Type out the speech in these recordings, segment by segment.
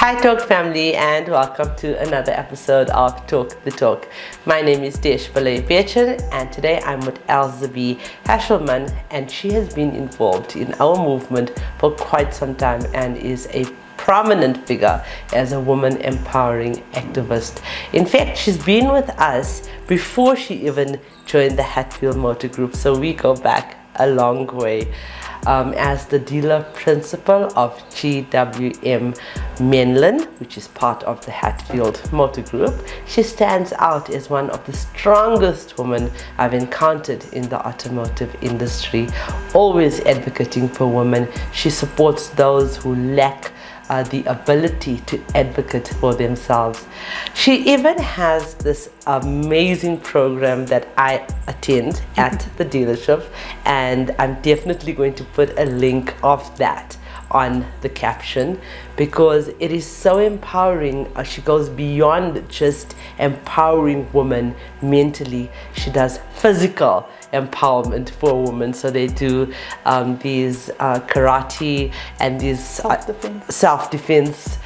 Hi Talk family, and welcome to another episode of Talk the Talk. My name is Desh, and today I'm with Elsabe and she has been involved in our movement for quite some time and is a prominent figure as a woman empowering activist. In fact, she's been with us before she even joined the Hatfield Motor Group, so we go back a long way. As the dealer principal of GWM Menlyn, which is part of the Hatfield Motor Group, she stands out as one of the strongest women I've encountered in the automotive industry, always advocating for women. She supports those who lack the ability to advocate for themselves. She even has this amazing program that I attend at the dealership, and I'm definitely going to put a link of that on the caption because it is so empowering. She goes beyond just empowering women mentally. She does physical empowerment for women. So they do these karate and these self-defense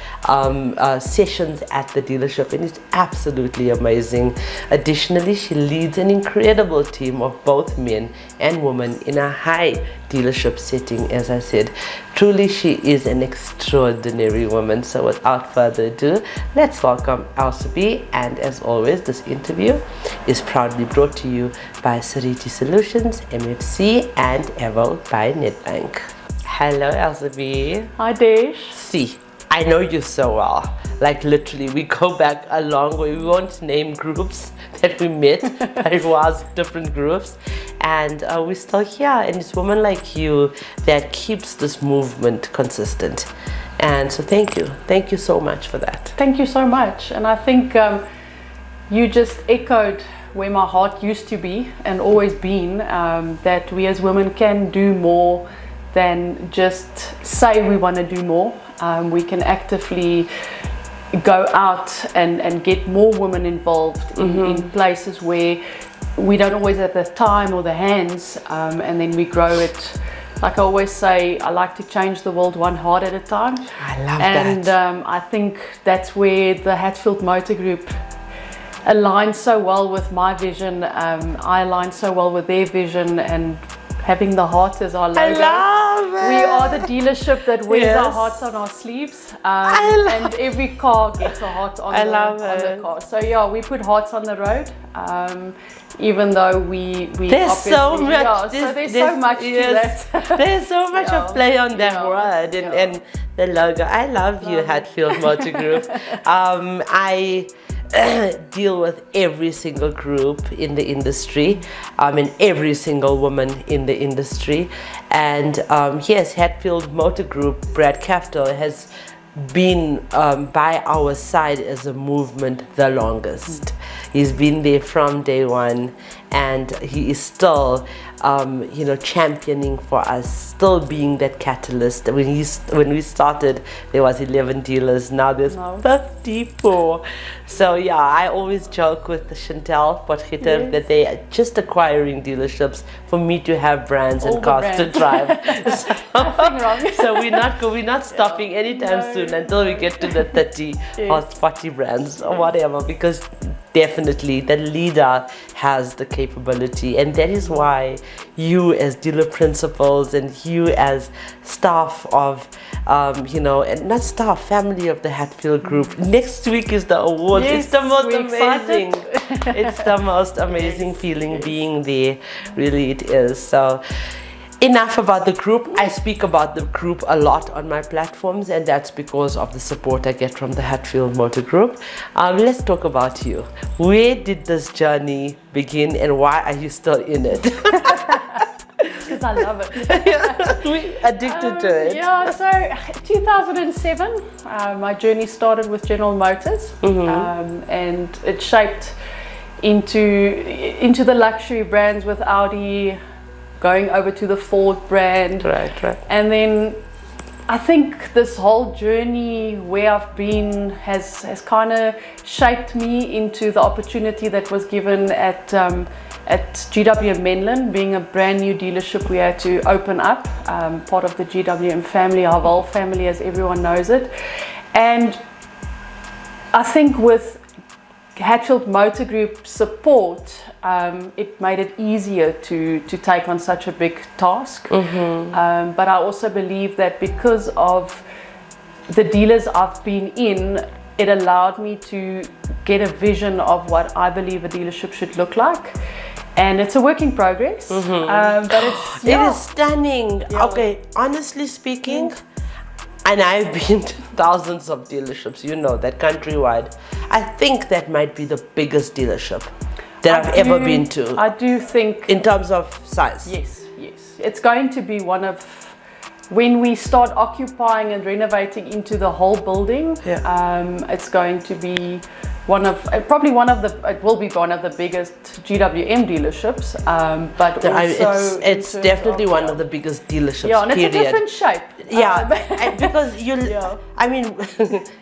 sessions at the dealership, and it's absolutely amazing. Additionally, she leads an incredible team of both men and women in a high dealership setting. As I said, truly she is an extraordinary woman. So without further ado, let's welcome Elsabe. And as always, this interview is proudly brought to you by Sariti Solutions, MFC, and Haval by Nedbank. Hello Elsabe. Hi Desh. See, I know you so well. Like literally, we go back a long way. We won't name groups that we met, but it was different groups. And we're still here. And it's women like you that keeps this movement consistent. And so thank you. Thank you so much for that. Thank you so much. And I think you just echoed where my heart used to be and always been, that we as women can do more than just say we want to do more. We can actively go out and get more women involved in places where we don't always have the time or the hands, and then we grow it. Like I always say, I like to change the world one heart at a time. I love that. And I think that's where the Hatfield Motor Group aligns so well with my vision. I align so well with their vision, and having the heart as our logo. I love it. We are the dealership that wears our hearts on our sleeves, and every car gets a heart on the car. So yeah, we put hearts on the road, even though we there's so much. So there's so much to that. There's so much of play on that word and the logo. I love you, Hatfield Motor Group. I deal with every single group in the industry, and every single woman in the industry. And yes, Hatfield Motor Group, Brad Capital, has been by our side as a movement the longest. He's been there from day one, and he is still championing for us, still being that catalyst. When we started, there was 11 dealers. Now there's 54. So yeah, I always joke with Chantel Potgieter that they are just acquiring dealerships for me to have brands and cars to drive. Nothing wrong. So we're not stopping anytime soon until we get to the 30 or 40 brands or whatever, because definitely the leader has the capability, and that is why you as dealer principals and you as staff of and not staff, family of the Hatfield Group. Next week is the awards. It's the most amazing. It's the most amazing feeling being there. Really, it is. So enough about the group. I speak about the group a lot on my platforms, and that's because of the support I get from the Hatfield Motor Group. Let's talk about you. Where did this journey begin, and why are you still in it? Because I love it. We're addicted to it. Yeah, so 2007, my journey started with General Motors, and it shaped into the luxury brands with Audi, going over to the Ford brand. Right. And then I think this whole journey where I've been has kind of shaped me into the opportunity that was given at GWM Menlyn, being a brand new dealership we had to open up, part of the GWM family, Haval family as everyone knows it. And I think with Hatfield Motor Group support, it made it easier to take on such a big task. But I also believe that because of the dealers I've been in, it allowed me to get a vision of what I believe a dealership should look like. And it's a work in progress, but it's, It is stunning. Okay, honestly speaking, and I've been to thousands of dealerships, you know that, countrywide. I think that might be the biggest dealership that I've ever been to. I do think, in terms of size. yes, it's going to be one of, when we start occupying and renovating into the whole building, it's going to be one of, probably one of the, it will be one of the biggest GWM dealerships, but also it's definitely one of the biggest dealerships. Yeah, and it's period. a different shape. Yeah, because I mean,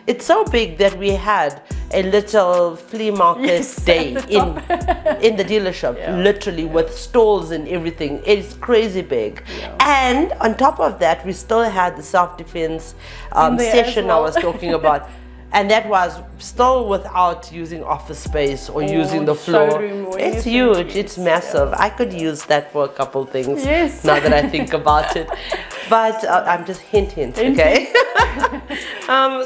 it's so big that we had a little flea market day in the dealership, literally with stalls and everything. It's crazy big. And on top of that, we still had the self-defense session I was talking about. And that was still without using office space or using the floor. It's huge, it's massive. I could use that for a couple things now that I think about it. But I'm just hint, okay?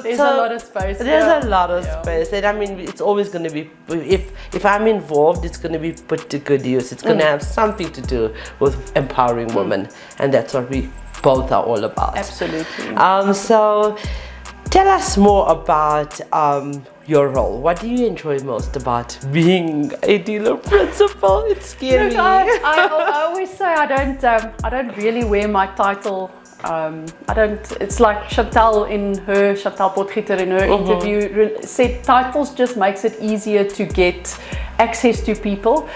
There's a lot of space. There's a lot of space. And I mean, it's always going to be, if I'm involved, it's going to be put to good use. It's going to have something to do with empowering women. And that's what we both are all about. Absolutely. So tell us more about your role. What do you enjoy most about being a dealer principal? It's scary. Look, I always say I don't really wear my title. It's like Chantal Potgieter in her interview said, titles just makes it easier to get access to people.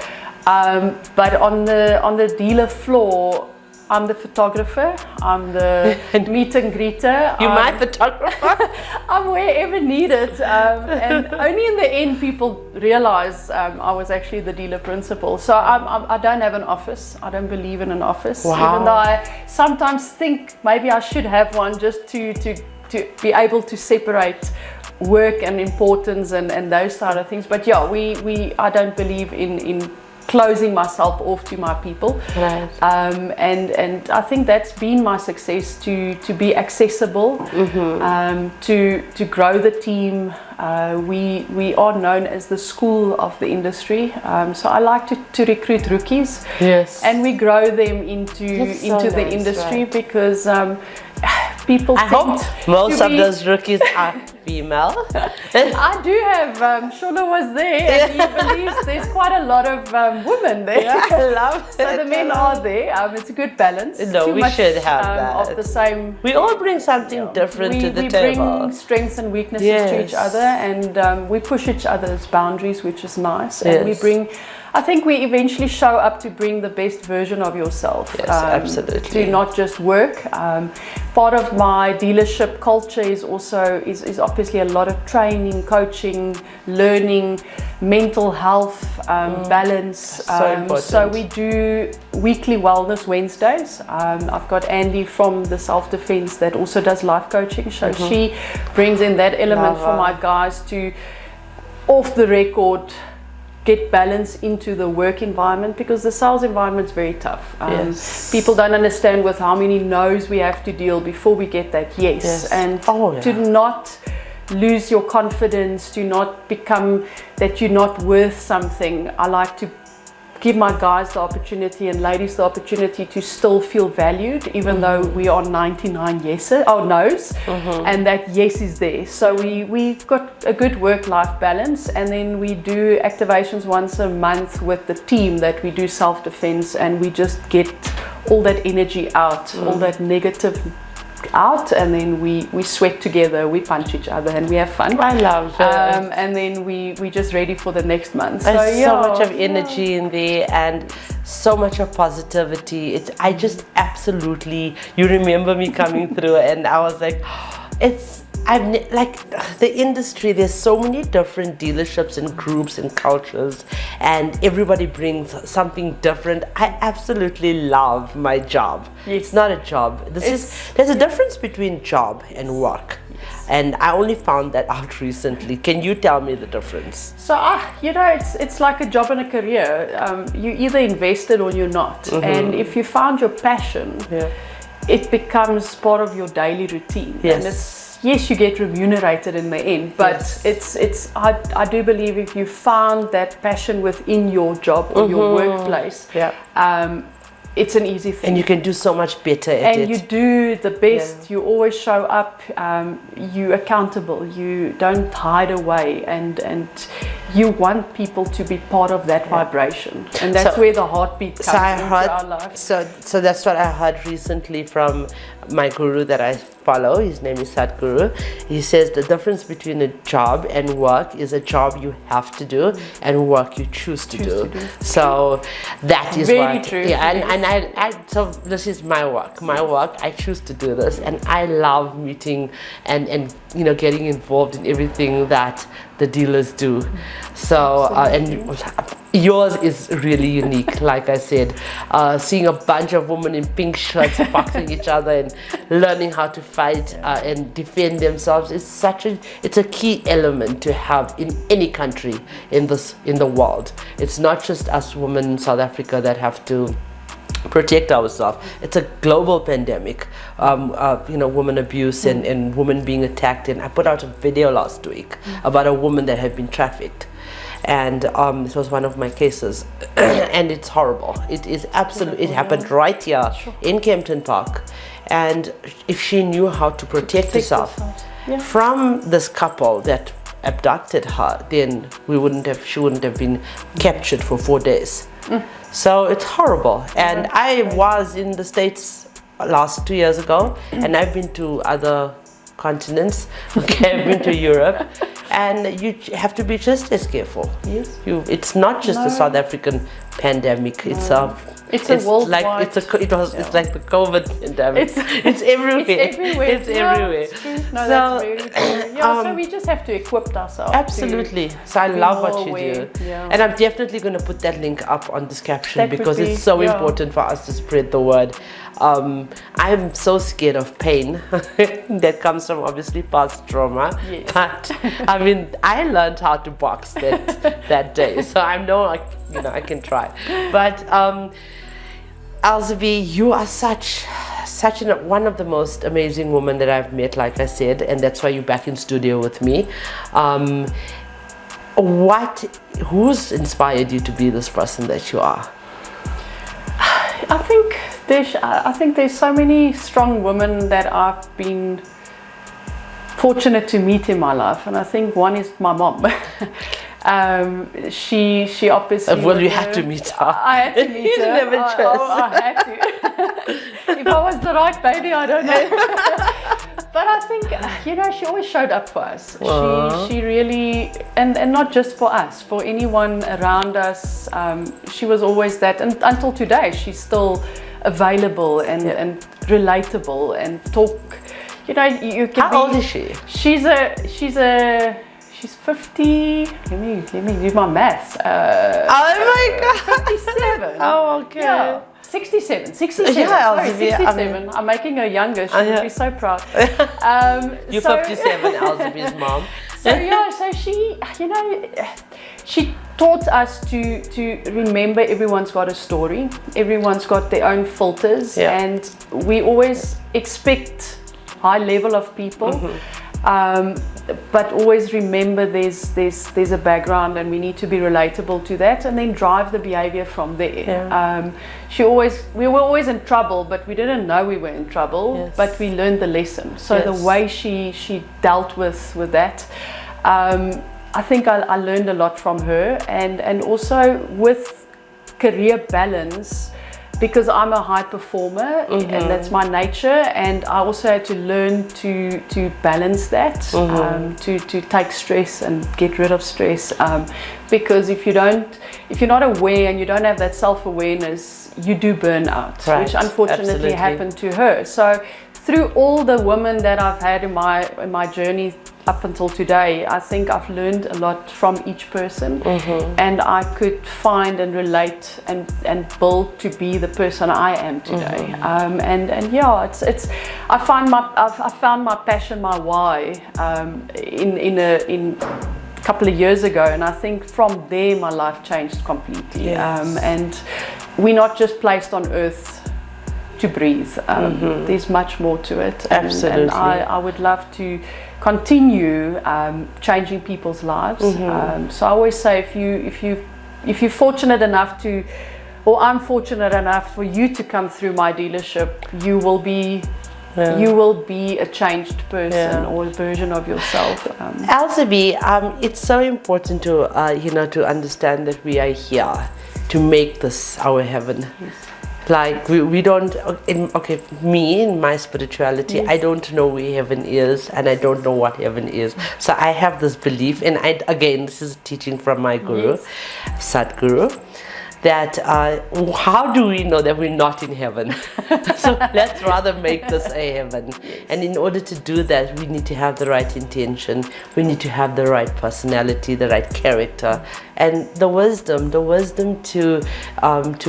But on the dealer floor, I'm the photographer, I'm the meet and greeter. You're my photographer? I'm wherever needed. And only in the end people realize I was actually the dealer principal. So I don't have an office. I don't believe in an office. Wow. Even though I sometimes think maybe I should have one just to be able to separate work and importance and those sort of things. But yeah, I don't believe in closing myself off to my people, right. And I think that's been my success, to be accessible, to grow the team. We are known as the school of the industry, so I like to recruit rookies, and we grow them into the industry, right? Because people I hope most of those rookies are female. I do have, Shona was there, and he believes there's quite a lot of women there. Yeah, I love it. So the men are there. It's a good balance. No, we should have that. Of the same. We all bring something different to the table. We bring strengths and weaknesses to each other, and we push each other's boundaries, which is nice. And we bring, I think we eventually show up to bring the best version of yourself. Yes, absolutely. To not just work. Part of my dealership culture is also is obviously a lot of training, coaching, learning, mental health, balance. So we do weekly wellness Wednesdays. I've got Andy from the self-defense that also does life coaching. So she brings in that element for my guys to, off the record, get balance into the work environment, because the sales environment is very tough. People don't understand with how many no's we have to deal before we get that yes. And to not lose your confidence, to not become that you're not worth something. I like to give my guys the opportunity and ladies the opportunity to still feel valued, even though we are 99 no's, and that yes is there. So we've got a good work-life balance, and then we do activations once a month with the team that we do self-defense, and we just get all that energy out, all that negative out, and then we sweat together, we punch each other, and we have fun. I love it. And then we just ready for the next month. There's so much of energy in there, and so much of positivity. I just absolutely, you remember me coming through, and I was like, like the industry, there's so many different dealerships and groups and cultures, and everybody brings something different. I absolutely love my job. It's not a job. There's a difference between job and work. And I only found that out recently. Can you tell me the difference? So, it's like a job and a career. You either invested or you're not. And if you found your passion, it becomes part of your daily routine. Yes. And yes, you get remunerated in the end, but I do believe if you found that passion within your job or your workplace, it's an easy thing. And you can do so much better at it. And you do the best. You always show up. You're accountable. You don't hide away, and you want people to be part of that vibration. And that's where the heartbeat comes into our lives. So that's what I heard recently from my guru that I follow. His name is Sadhguru. He says the difference between a job and work is a job you have to do and work you choose to do. So that is very true. Yeah, and so this is my work. My work, I choose to do this, and I love meeting and getting involved in everything that the dealers do. So and yours is really unique. Like I said, seeing a bunch of women in pink shirts boxing each other and learning how to fight and defend themselves is it's a key element to have in any country in the world. It's not just us women in South Africa that have to protect ourselves. It's a global pandemic, women abuse and women being attacked. And I put out a video last week about a woman that had been trafficked, and this was one of my cases. And it's horrible. It is absolutely. It happened right here in Kempton Park, and if she knew how to protect herself from this couple that abducted her, then she wouldn't have been captured for 4 days. So it's horrible. And I was in the States last 2 years ago, and I've been to other continents. Okay, I've been to Europe, and you have to be just as careful. Yes. It's not just a South African pandemic. It's It's worldwide. It's like the COVID pandemic. It's everywhere. It's everywhere. It's true. No, that's very true. So we just have to equip ourselves. Absolutely. So I love what you do. Yeah. And I'm definitely going to put that link up on this caption because it's so important for us to spread the word. I'm so scared of pain that comes from obviously past trauma. Yes. But I mean, I learned how to box that day. So I know I can try. But Elsabe, you are such one of the most amazing women that I've met, like I said, and that's why you're back in studio with me. Who's inspired you to be this person that you are? I think there's so many strong women that I've been fortunate to meet in my life, and I think one is my mom. She obviously. Well, you had to meet her. I had to meet her. Never I had to. If I was the right baby, I don't know. But I think she always showed up for us. She really, and not just for us, for anyone around us. She was always that, and until today, she's still available and relatable and talk. You can. How old is she? She's 50. Let me do my maths. Oh my God. 57. Oh, okay. Yeah. 67. Yeah, Sorry, 67. I'm making her younger. She would be so proud. You're 57, Elsabe's mom. So she taught us to remember everyone's got a story. Everyone's got their own filters, and we always expect high level of people. But always remember there's a background, and we need to be relatable to that, and then drive the behavior from there. We were always in trouble, but we didn't know we were in trouble, but we learned the lesson. So the way she dealt with that, I think I learned a lot from her, and also with career balance. Because I'm a high performer, and that's my nature, and I also had to learn to balance that, to take stress and get rid of stress. Because if you're not aware and you don't have that self-awareness, you do burn out, which unfortunately happened to her. So through all the women that I've had in my journey up until today, I think I've learned a lot from each person, and I could find and relate and build to be the person I am today. And yeah, it's I found my passion, my why, in a couple of years ago, and I think from there my life changed completely. Yes. And we're not just placed on earth to breathe. There's much more to it. Absolutely. And I would love to continue changing people's lives. So I always say, if you're fortunate enough to, or I'm fortunate enough for you to come through my dealership, you will be a changed person or a version of yourself. Elsabe, it's so important to to understand that we are here to make this our heaven. Yes. Like we don't, me in my spirituality, I don't know where heaven is, and I don't know what heaven is. So I have this belief, and this is a teaching from my guru, Sadhguru, that how do we know that we're not in heaven? So let's rather make this a heaven. And in order to do that, we need to have the right intention, we need to have the right personality, the right character, and the wisdom to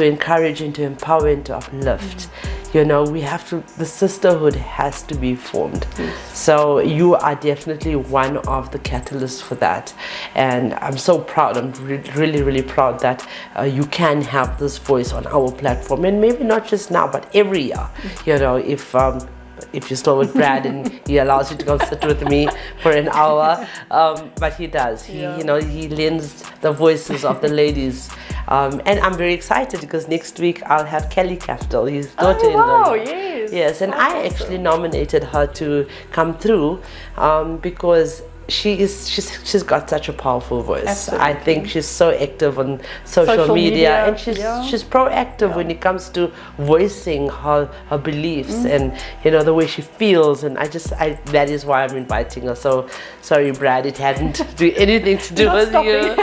encourage and to empower and to uplift. We have to, the sisterhood has to be formed. So you are definitely one of the catalysts for that, and I'm so proud. I'm really, really proud that you can have this voice on our platform, and maybe not just now, but every year. If you're still with Brad and he allows you to come sit with me for an hour, but he does. He lends the voices of the ladies. And I'm very excited because next week I'll have Kelly Capital, his daughter-in-law. Oh, yes. Yes, and I actually nominated her to come through because she's got such a powerful voice. Absolutely. I think she's so active on social media, and she's proactive when it comes to voicing her beliefs and the way she feels, and that is why I'm inviting her. So sorry, Brad, it hadn't anything to do with you.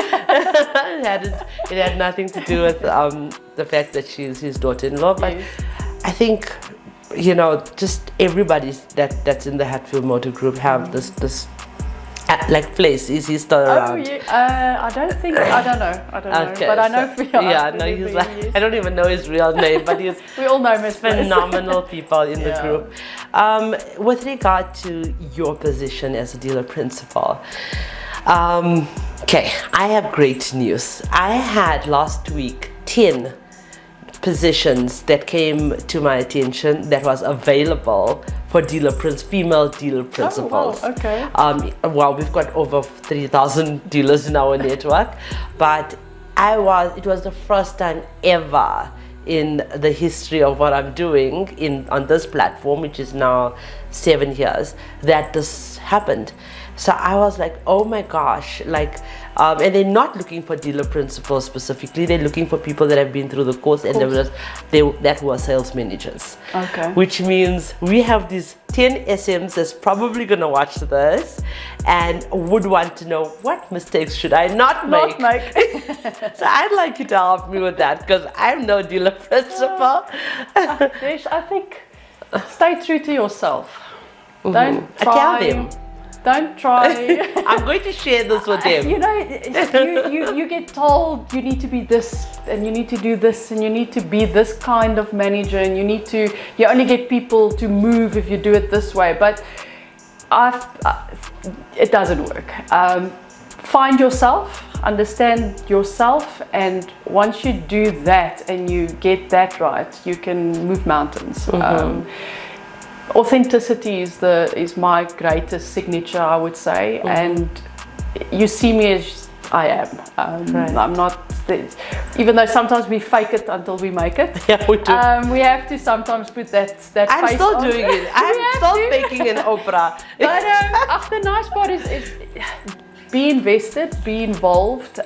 It had nothing to do with the fact that she's his daughter-in-law, but I think just everybody that's in the Hatfield Motor Group have this place. Is he still around? I don't know. Okay, but I know for he's like, I don't even know his real name, but he's we all know Miss phenomenal people in the group. With regard to your position as a dealer principal, I have great news. I had last week 10 positions that came to my attention that was available for female dealer principals. Oh, wow. Okay. Well, we've got over 3,000 dealers in our network, but it was the first time ever in the history of what I'm doing on this platform, which is now 7 years, that this happened. So I was like, oh my gosh, and they're not looking for dealer principals specifically, they're looking for people that have been through the course and that were sales managers. Okay. Which means we have these 10 SMs that's probably going to watch this and would want to know, what mistakes should I not make? So I'd like you to help me with that, because I'm no dealer principal. Desh, I think stay true to yourself. Don't try. Tell them. Don't try. I'm going to share this with them. You get told you need to be this, and you need to do this, and you need to be this kind of manager, and you only get people to move if you do it this way. But it doesn't work. Find yourself, understand yourself, and once you do that and you get that right, you can move mountains. Authenticity is my greatest signature, I would say, and you see me as I am. Right. I'm not, even though sometimes we fake it until we make it. Yeah, we do. We have to sometimes put that I'm face still on. doing it. I'm still faking an Oprah. But the nice part is be invested, be involved,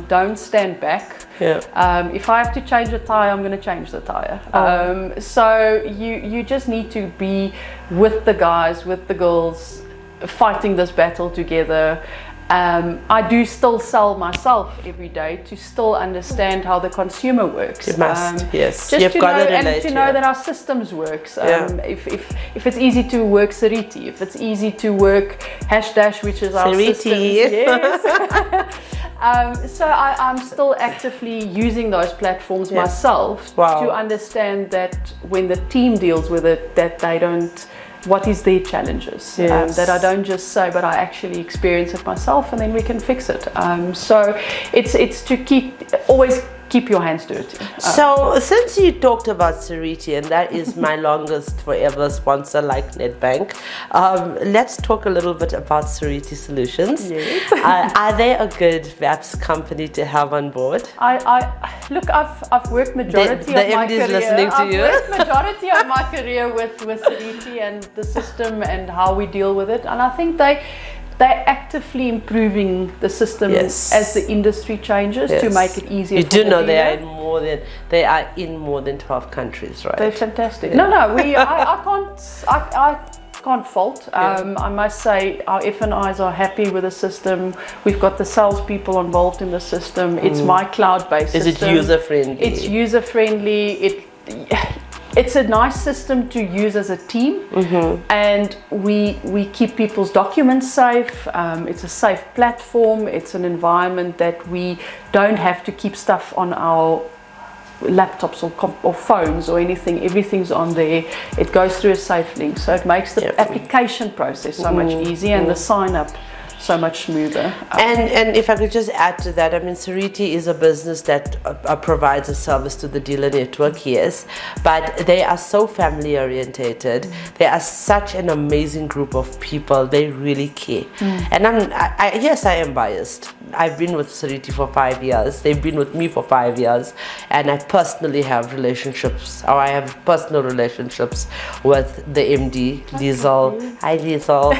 don't stand back. If I have to change a tire, I'm going to change the tire. So you just need to be with the guys, with the girls, fighting this battle together. I do still sell myself every day to still understand how the consumer works. You must, yes. Just You've to got know, to and relate, to know that our systems works. Yeah. If it's easy to work Sariti, if it's easy to work #, which is our Sariti. systems. Yes. So I'm still actively using those platforms myself Wow. to understand that when the team deals with it, that they don't, what is their challenges, Yes. that I don't just say, but I actually experience it myself, and then we can fix it. So it's to always keep your hands dirty. So since you talked about Sariti, and that is my longest forever sponsor like Nedbank, let's talk a little bit about Sariti Solutions. Yes. Are they a good VAPS company to have on board? Look, I've worked majority The of my MD is career. listening to I've you. worked majority of my career with Sariti and the system and how we deal with it, and I think they're actively improving the system as the industry changes to make it easier. You for do the know dealer. they are in more than 12 countries, right? They're fantastic. Yeah. No, I can't fault. I must say our F&Is are happy with the system. We've got the salespeople involved in the system. It's my cloud-based system. Is it user-friendly? It's user-friendly. It's a nice system to use as a team, and we keep people's documents safe. It's a safe platform. It's an environment that we don't have to keep stuff on our laptops or phones or anything. Everything's on there. It goes through a safe link, so it makes the application process so much easier and the sign up so much smoother. And if I could just add to that, I mean, Sariti is a business that provides a service to the dealer network, yes, but they are so family orientated. They are such an amazing group of people. They really care. And yes, I am biased. I've been with Sariti for 5 years. They've been with me for 5 years, and I personally have I have personal relationships with the MD, Liesel. Hi, Liesel,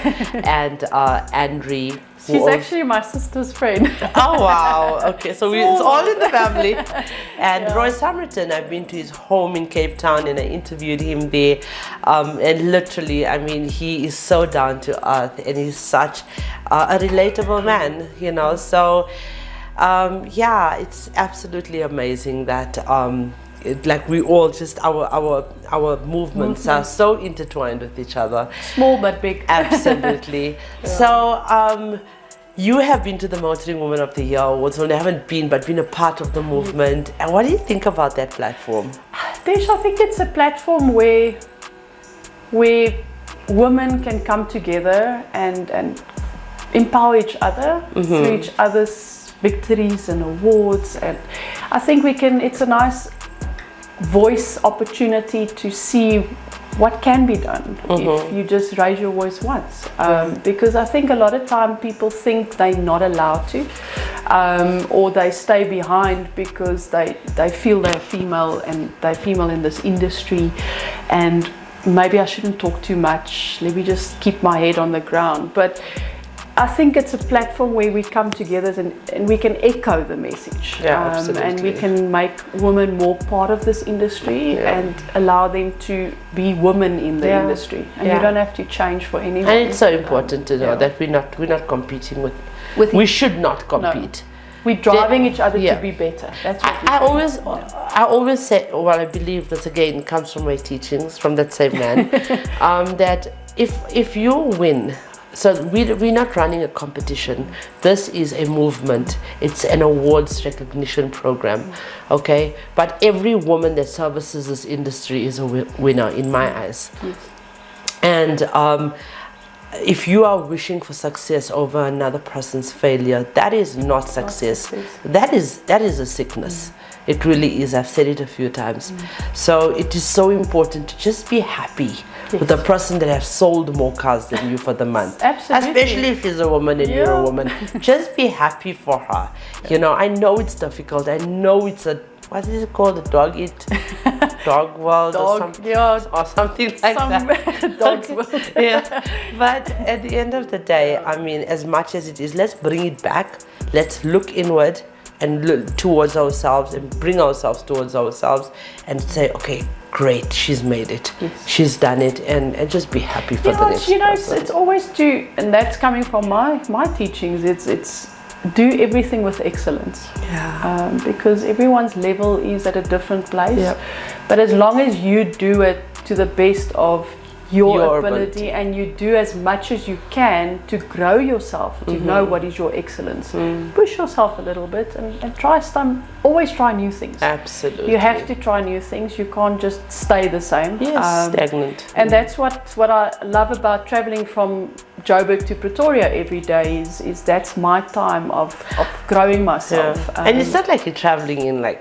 and Andri. She's actually my sister's friend. Oh wow, okay, so it's all in the family. And Roy Samriton, I've been to his home in Cape Town and I interviewed him there, and literally, I mean, he is so down to earth and he's such a relatable man, you know. So yeah, it's absolutely amazing that like we all just our movements are so intertwined with each other, small but big. Absolutely. So you have been to the Motoring Woman of the Year Awards. Well, I haven't been, but been a part of the movement. And what do you think about that platform? Desh, I think it's a platform where women can come together and empower each other through each other's victories and awards, and I think it's a nice voice opportunity to see what can be done if you just raise your voice once, because I think a lot of time people think they're not allowed to, or they stay behind because they feel they're female and they're female in this industry, and maybe I shouldn't talk too much, let me just keep my head on the ground. But I think it's a platform where we come together and we can echo the message, and we can make women more part of this industry and allow them to be women in the industry. And you don't have to change for anyone. And it's so important to know that we're not competing with we should not compete. No. We're driving each other to be better. That's what I always say, well, I believe this again comes from my teachings from that same man, that if you win. So we're not running a competition. This is a movement. It's an awards recognition program, okay? But every woman that services this industry is a winner in my eyes. Yes. And if you are wishing for success over another person's failure, that is not success. That is a sickness. It really is. I've said it a few times. So it is so important to just be happy with the person that has sold more cars than you for the month. Absolutely. Especially if she's a woman and you're a woman. Just be happy for her. You know, I know it's difficult. I know it's what is it called? A dog world or something like that. Dog's world. Yeah. But at the end of the day, I mean, as much as it is, let's bring it back. Let's look inward and look towards ourselves and bring ourselves towards ourselves and say, okay, great, she's made it, she's done it, and just be happy for the next person. It's always and that's coming from my teachings. It's do everything with excellence. Because everyone's level is at a different place. But as long as you do it to the best of your ability and you do as much as you can to grow yourself, to know what is your excellence, push yourself a little bit and always try new things. Absolutely. You have to try new things. You can't just stay the same. Stagnant. And that's what I love about traveling from Joburg to Pretoria every day is that's my time of growing myself. And it's not like you're traveling in No,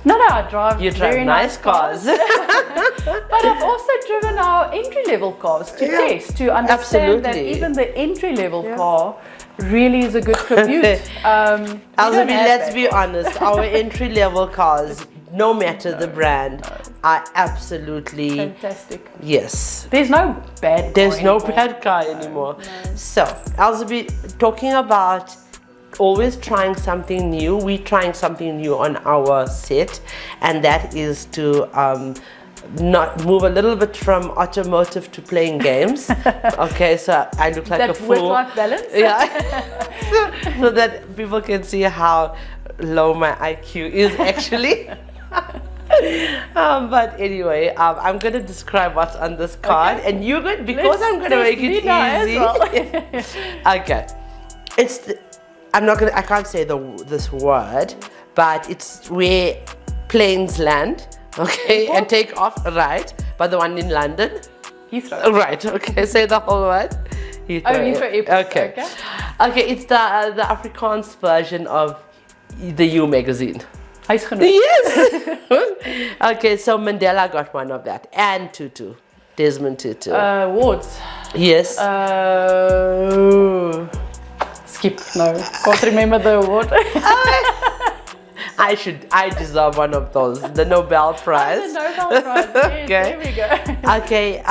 I drive very nice cars. But I've also driven our entry-level cars to test, to understand that even the entry-level car really is a good commute. Elsabe, let's be honest, our entry-level cars, no matter the brand, are absolutely fantastic. Yes. There's no bad car anymore. So, Elsabe, talking about always trying something new, we're trying something new on our set, and that is to not move a little bit from automotive to playing games. Okay, so I look like a fool. Work-life balance. So that people can see how low my IQ is actually. But anyway, I'm going to describe what's on this card, and you're going I'm going to make it easy. Well. Okay, I can't say this word, but it's where planes land. Okay, and take off, right? But the one in London? Heathrow. Right, okay, say the whole word. Heathrow. Okay. Okay, it's the Afrikaans version of the You magazine. Yes! Okay, so Mandela got one of that. And Tutu. Desmond Tutu. Awards. Yes. Skip, no. Can't remember the award. I deserve one of those. The Nobel Prize. The Nobel Prize. Yes, Okay. There we go. Okay.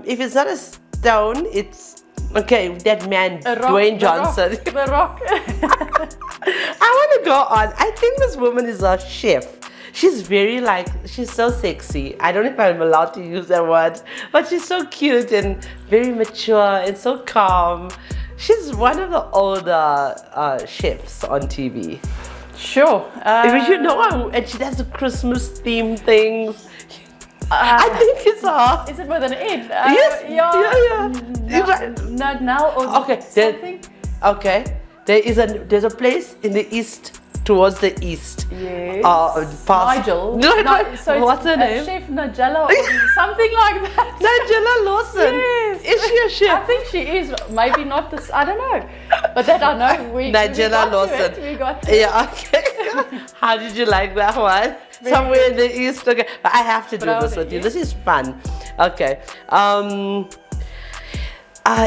If it's not a stone, it's that man, Dwayne Johnson. The Rock. I want to go on. I think this woman is a chef. She's she's so sexy. I don't know if I'm allowed to use that word, but she's so cute and very mature and so calm. She's one of the older chefs on TV. Sure. And she does the Christmas theme things. I think it's her. Is it with an N? Yes. Now or okay. something? Okay. There's a place in the east, towards the east. Yes. Nigel. So what's her name? Chef Nigella or something like that. Nigella Lawson. Yes. Is she a chef? I think she is. Maybe not this. I don't know. But that I know. Nigella Lawson. We got to it. Yeah. Okay. How did you like that one? Somewhere in the east. Okay. But I have to do this with you. This is fun. Okay.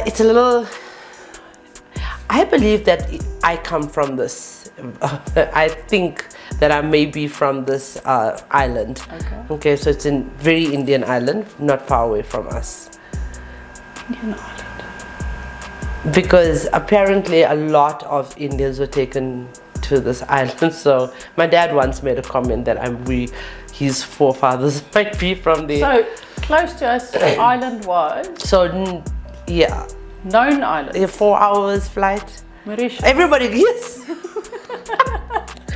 It's a little. I believe that I come from this. I think that I may be from this island. Okay, so it's a very Indian island, not far away from us. Indian island. Because apparently a lot of Indians were taken to this island. So my dad once made a comment that his forefathers might be from there. So close to us, island-wise. So yeah. Known island. 4 hours flight. Mauritius. Everybody, yes.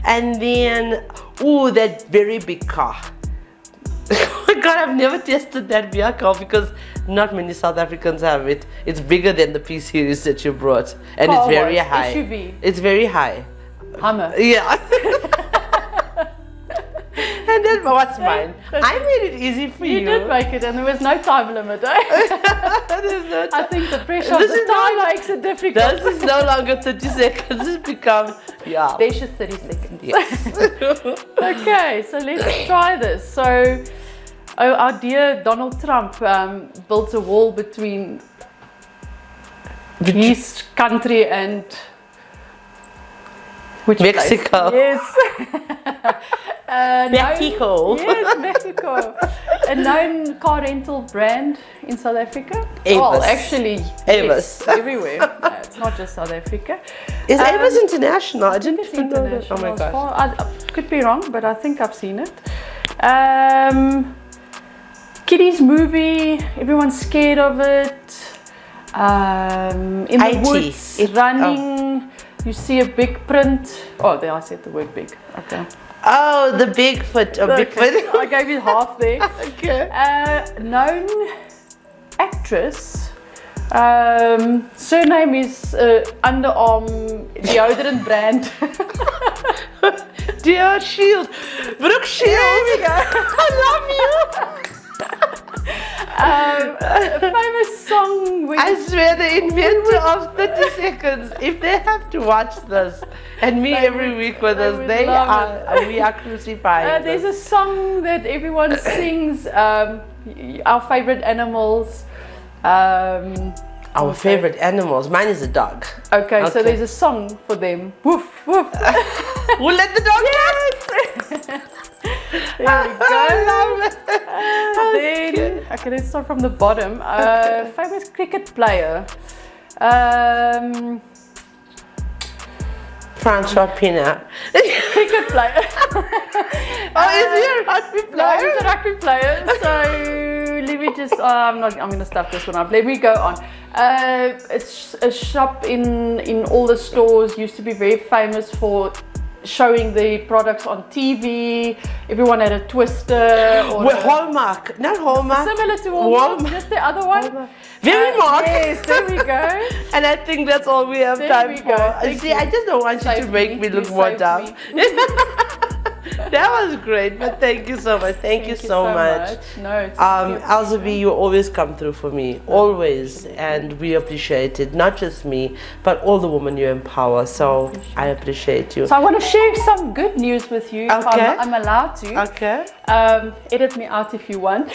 And then, that very big car. Oh my God, I've never tested that vehicle because not many South Africans have it. It's bigger than the P series that you brought, and it's very high. SUV. It's very high. Hummer. Yeah. And then what's mine? I made it easy for you. You did make it, and there was no time limit. I think the pressure of the time makes it difficult. This is no longer 30 seconds. It's become, Desh is 30 seconds. Yes. Okay, so let's try this. So, our dear Donald Trump built a wall between his country and Mexico. Place? Yes. Mexico. Yes, Mexico. A known car rental brand in South Africa. Avis. Well, actually, Avis. yes, everywhere. It's not just South Africa. Is Avis international? I didn't It's even know that. Oh international. my As gosh. far- I could be wrong, but I think I've seen it. Kiddies movie. Everyone's scared of it. In the IT. woods, running. You see a big print. Oh, there I said the word big. Okay. Oh, the Bigfoot. Oh, Bigfoot. I gave you half there. Okay. Known actress. Surname is underarm deodorant brand. Dear Shield. Brooke Shield. I love you. A famous song. I swear the inventor of 30 seconds, if they have to watch this and me every week with us, would love we are crucifying There's this. a song that everyone sings. Our favorite animals. Our favorite animals. Mine is a dog. Okay, so Okay. there's a song for them. Woof woof. We'll let the dog There we go. I love it. Then, okay, let's start from the bottom. Famous cricket player. Francois Pina. Cricket player. Oh, is he a rugby No, player? he's a rugby player. So let me just. I'm gonna stuff this one up. Let me go on. It's a shop in all the stores. Used to be very famous for showing the products on TV. Everyone had a Twister or Well, Hallmark. Not Hallmark. similar to Walmart, Walmart. just the other one. Very Mark. Yes, there we go. And I think that's all we have There time we for. go. Thank See, you. I just don't want you to Saved make me. me look You more saved dumb. me. That was great, but thank you so much. Thank you so much. No, it's a pleasure. Elsabe, you always come through for me, always, and we appreciate it. Not just me, but all the women you empower. So I appreciate you. So I want to share some good news with you. If Okay. I'm allowed to. Okay. Edit me out if you want.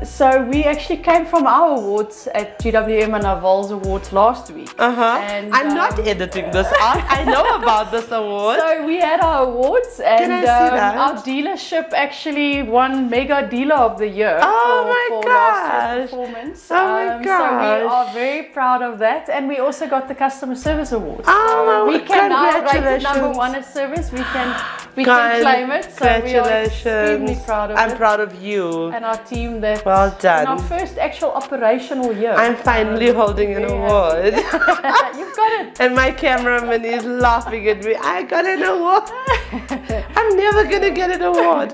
So we actually came from our awards at GWM and Haval's awards last week. And, I'm not editing this out. I know about this award. So we had our awards, and I see that? our dealership actually won Mega Dealer of the Year Oh for my last gosh. year's performance. Oh my So we gosh. are very proud of that, and we also got the Customer Service Award. Oh, So we can now rate it congratulations. number one at service. We can Con- claim it. So we are Congratulations. extremely proud of I'm it. proud of you. And our team that Well in done. our first actual operational year. I'm finally holding an very award. You've got it. And my cameraman is laughing at me. I got an award. I'm never gonna get an award.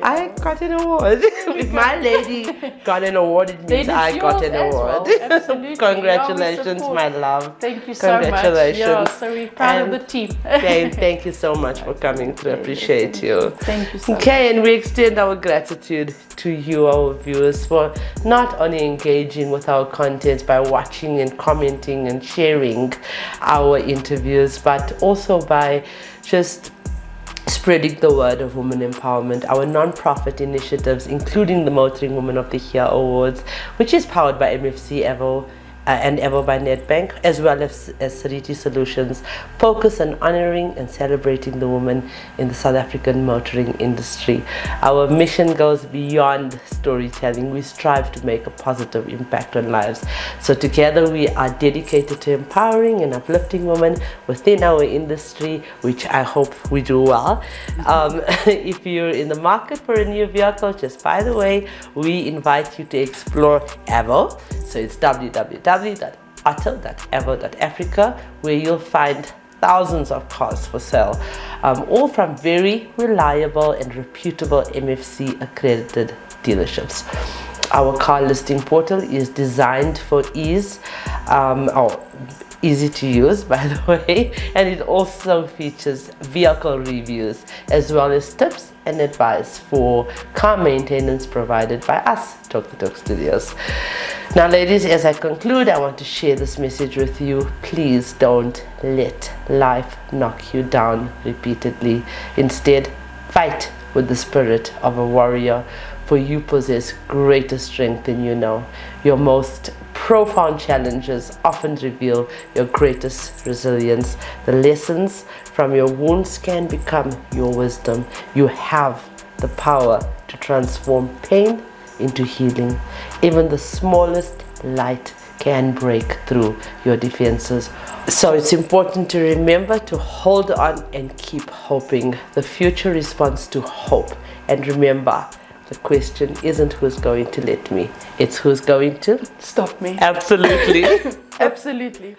I got an award. If my lady got an award, it means Then I it's got yours an as award. well. Absolutely. Congratulations, Yeah, we support. my love. Thank you so much. Congratulations. Yeah, so we're proud And of the team. Okay, thank you so much for coming through. Appreciate you. Thank you so much. Okay, and we extend our gratitude to you, our viewers, for not only engaging with our content by watching and commenting and sharing our interviews, but also by just spreading the word of women empowerment, our non-profit initiatives, including the Motoring Woman of the Year Awards, which is powered by MFC Haval and Haval by Nedbank, as well as Sariti Solutions, focus on honoring and celebrating the women in the South African motoring industry. Our mission goes beyond storytelling. We strive to make a positive impact on lives. So together we are dedicated to empowering and uplifting women within our industry, which I hope we do well. If you're in the market for a new vehicle, just by the way, we invite you to explore Haval. So it's www.auto.haval.africa, where you'll find thousands of cars for sale, all from very reliable and reputable MFC accredited dealerships. Our car listing portal is designed for ease, easy to use, by the way, and it also features vehicle reviews as well as tips and advice for car maintenance provided by us, Talk the Talk Studios. Now, ladies, as I conclude, I want to share this message with you. Please don't let life knock you down repeatedly. Instead, fight with the spirit of a warrior, for you possess greater strength than you know. Your most profound challenges often reveal your greatest resilience. The lessons from your wounds can become your wisdom. You have the power to transform pain into healing. Even the smallest light can break through your defenses. So it's important to remember to hold on and keep hoping. The future responds to hope. And remember, the question isn't who's going to let me, it's who's going to Stop me. absolutely. Absolutely.